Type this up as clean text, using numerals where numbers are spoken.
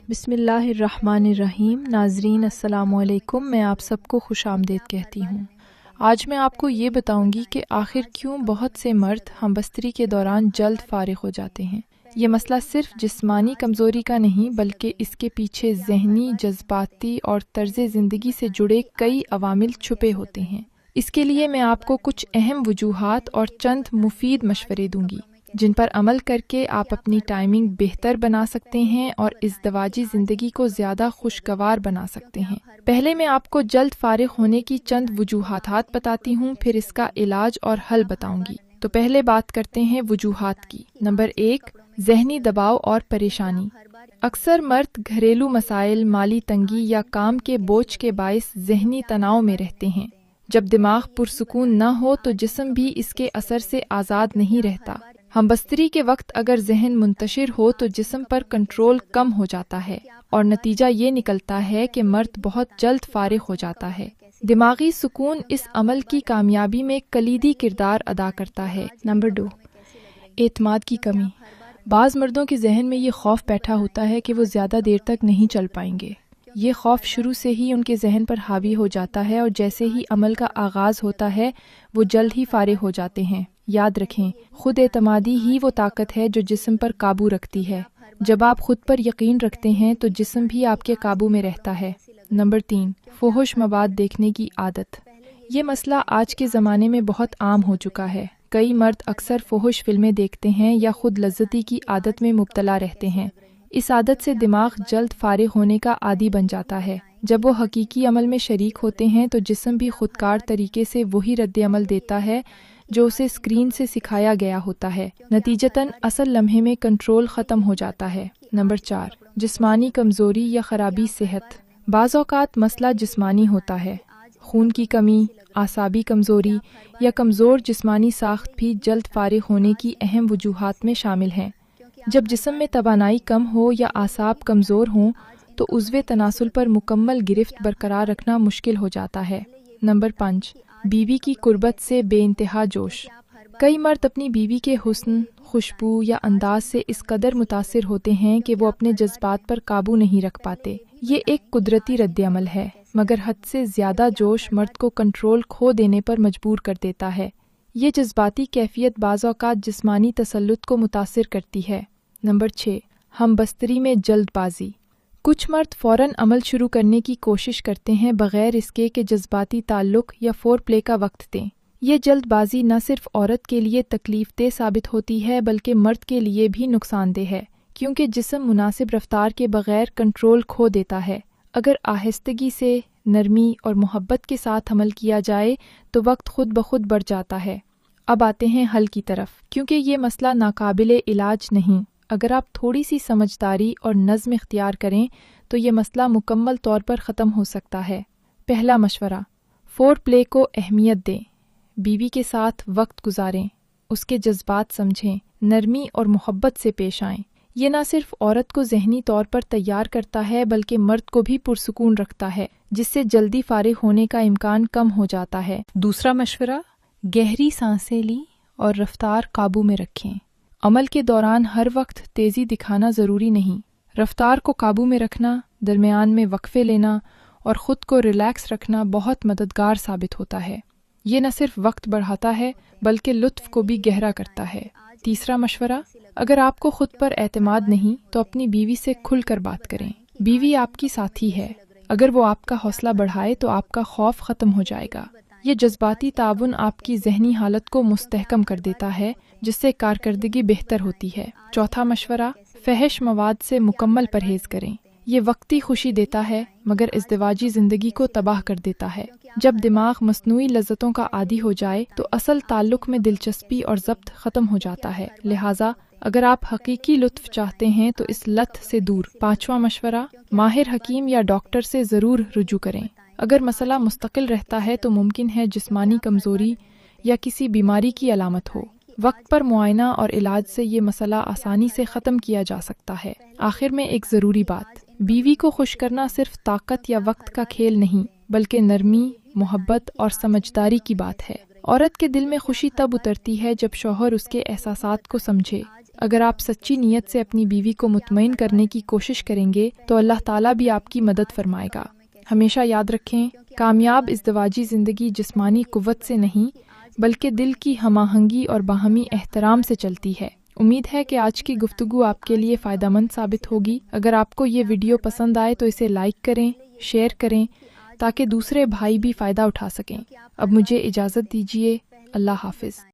بسم اللہ الرحمن الرحیم۔ ناظرین السلام علیکم، میں آپ سب کو خوش آمدید کہتی ہوں۔ آج میں آپ کو یہ بتاؤں گی کہ آخر کیوں بہت سے مرد ہم بستری کے دوران جلد فارغ ہو جاتے ہیں۔ یہ مسئلہ صرف جسمانی کمزوری کا نہیں بلکہ اس کے پیچھے ذہنی، جذباتی اور طرز زندگی سے جڑے کئی عوامل چھپے ہوتے ہیں۔ اس کے لیے میں آپ کو کچھ اہم وجوہات اور چند مفید مشورے دوں گی جن پر عمل کر کے آپ اپنی ٹائمنگ بہتر بنا سکتے ہیں اور ازدواجی زندگی کو زیادہ خوشگوار بنا سکتے ہیں۔ پہلے میں آپ کو جلد فارغ ہونے کی چند وجوہات بتاتی ہوں، پھر اس کا علاج اور حل بتاؤں گی۔ تو پہلے بات کرتے ہیں وجوہات کی۔ نمبر 1، ذہنی دباؤ اور پریشانی۔ اکثر مرد گھریلو مسائل، مالی تنگی یا کام کے بوجھ کے باعث ذہنی تناؤ میں رہتے ہیں۔ جب دماغ پرسکون نہ ہو تو جسم بھی اس کے اثر سے آزاد نہیں رہتا۔ ہم بستری کے وقت اگر ذہن منتشر ہو تو جسم پر کنٹرول کم ہو جاتا ہے اور نتیجہ یہ نکلتا ہے کہ مرد بہت جلد فارغ ہو جاتا ہے۔ دماغی سکون اس عمل کی کامیابی میں کلیدی کردار ادا کرتا ہے۔ نمبر 2، اعتماد کی کمی۔ بعض مردوں کے ذہن میں یہ خوف بیٹھا ہوتا ہے کہ وہ زیادہ دیر تک نہیں چل پائیں گے۔ یہ خوف شروع سے ہی ان کے ذہن پر حاوی ہو جاتا ہے اور جیسے ہی عمل کا آغاز ہوتا ہے وہ جلد ہی فارغ ہو جاتے ہیں۔ یاد رکھیں، خود اعتمادی ہی وہ طاقت ہے جو جسم پر قابو رکھتی ہے۔ جب آپ خود پر یقین رکھتے ہیں تو جسم بھی آپ کے قابو میں رہتا ہے۔ نمبر 3، فحش مواد دیکھنے کی عادت۔ یہ مسئلہ آج کے زمانے میں بہت عام ہو چکا ہے۔ کئی مرد اکثر فحش فلمیں دیکھتے ہیں یا خود لذتی کی عادت میں مبتلا رہتے ہیں۔ اس عادت سے دماغ جلد فارغ ہونے کا عادی بن جاتا ہے۔ جب وہ حقیقی عمل میں شریک ہوتے ہیں تو جسم بھی خودکار طریقے سے وہی رد عمل دیتا ہے جو اسے اسکرین سے سکھایا گیا ہوتا ہے۔ نتیجتاً اصل لمحے میں کنٹرول ختم ہو جاتا ہے۔ نمبر 4، جسمانی کمزوری یا خرابی صحت۔ بعض اوقات مسئلہ جسمانی ہوتا ہے۔ خون کی کمی، اعصابی کمزوری یا کمزور جسمانی ساخت بھی جلد فارغ ہونے کی اہم وجوہات میں شامل ہیں۔ جب جسم میں توانائی کم ہو یا اعصاب کمزور ہوں تو عضو تناسل پر مکمل گرفت برقرار رکھنا مشکل ہو جاتا ہے۔ نمبر 5، بیوی کی قربت سے بے انتہا جوش۔ کئی مرد اپنی بیوی کے حسن، خوشبو یا انداز سے اس قدر متاثر ہوتے ہیں کہ وہ اپنے جذبات پر قابو نہیں رکھ پاتے۔ یہ ایک قدرتی رد عمل ہے، مگر حد سے زیادہ جوش مرد کو کنٹرول کھو دینے پر مجبور کر دیتا ہے۔ یہ جذباتی کیفیت بعض اوقات جسمانی تسلط کو متاثر کرتی ہے۔ نمبر 6، ہم بستری میں جلد بازی۔ کچھ مرد فوراً عمل شروع کرنے کی کوشش کرتے ہیں بغیر اس کے کہ جذباتی تعلق یا فور پلے کا وقت دیں۔ یہ جلد بازی نہ صرف عورت کے لیے تکلیف دہ ثابت ہوتی ہے بلکہ مرد کے لیے بھی نقصان دہ ہے، کیونکہ جسم مناسب رفتار کے بغیر کنٹرول کھو دیتا ہے۔ اگر آہستگی سے، نرمی اور محبت کے ساتھ عمل کیا جائے تو وقت خود بخود بڑھ جاتا ہے۔ اب آتے ہیں حل کی طرف، کیونکہ یہ مسئلہ ناقابل علاج نہیں۔ اگر آپ تھوڑی سی سمجھداری اور نظم اختیار کریں تو یہ مسئلہ مکمل طور پر ختم ہو سکتا ہے۔ پہلا مشورہ، فور پلے کو اہمیت دیں۔ بیوی کے ساتھ وقت گزاریں، اس کے جذبات سمجھیں، نرمی اور محبت سے پیش آئیں۔ یہ نہ صرف عورت کو ذہنی طور پر تیار کرتا ہے بلکہ مرد کو بھی پرسکون رکھتا ہے، جس سے جلدی فارغ ہونے کا امکان کم ہو جاتا ہے۔ دوسرا مشورہ، گہری سانسیں لیں اور رفتار قابو میں رکھیں۔ عمل کے دوران ہر وقت تیزی دکھانا ضروری نہیں۔ رفتار کو قابو میں رکھنا، درمیان میں وقفے لینا اور خود کو ریلیکس رکھنا بہت مددگار ثابت ہوتا ہے۔ یہ نہ صرف وقت بڑھاتا ہے بلکہ لطف کو بھی گہرا کرتا ہے۔ تیسرا مشورہ، اگر آپ کو خود پر اعتماد نہیں تو اپنی بیوی سے کھل کر بات کریں۔ بیوی آپ کی ساتھی ہے، اگر وہ آپ کا حوصلہ بڑھائے تو آپ کا خوف ختم ہو جائے گا۔ یہ جذباتی تعاون آپ کی ذہنی حالت کو مستحکم کر دیتا ہے، جس سے کارکردگی بہتر ہوتی ہے۔ چوتھا مشورہ، فحش مواد سے مکمل پرہیز کریں۔ یہ وقتی خوشی دیتا ہے مگر ازدواجی زندگی کو تباہ کر دیتا ہے۔ جب دماغ مصنوعی لذتوں کا عادی ہو جائے تو اصل تعلق میں دلچسپی اور ضبط ختم ہو جاتا ہے۔ لہٰذا اگر آپ حقیقی لطف چاہتے ہیں تو اس لت سے دور۔ پانچواں مشورہ، ماہر حکیم یا ڈاکٹر سے ضرور رجوع کریں۔ اگر مسئلہ مستقل رہتا ہے تو ممکن ہے جسمانی کمزوری یا کسی بیماری کی علامت ہو۔ وقت پر معائنہ اور علاج سے یہ مسئلہ آسانی سے ختم کیا جا سکتا ہے۔ آخر میں ایک ضروری بات، بیوی کو خوش کرنا صرف طاقت یا وقت کا کھیل نہیں بلکہ نرمی، محبت اور سمجھداری کی بات ہے۔ عورت کے دل میں خوشی تب اترتی ہے جب شوہر اس کے احساسات کو سمجھے، اگر آپ سچی نیت سے اپنی بیوی کو مطمئن کرنے کی کوشش کریں گے تو اللہ تعالیٰ بھی آپ کی مدد فرمائے گا۔ ہمیشہ یاد رکھیں، کامیاب ازدواجی زندگی جسمانی قوت سے نہیں بلکہ دل کی ہم آہنگی اور باہمی احترام سے چلتی ہے۔ امید ہے کہ آج کی گفتگو آپ کے لیے فائدہ مند ثابت ہوگی۔ اگر آپ کو یہ ویڈیو پسند آئے تو اسے لائک کریں، شیئر کریں تاکہ دوسرے بھائی بھی فائدہ اٹھا سکیں۔ اب مجھے اجازت دیجیے، اللہ حافظ۔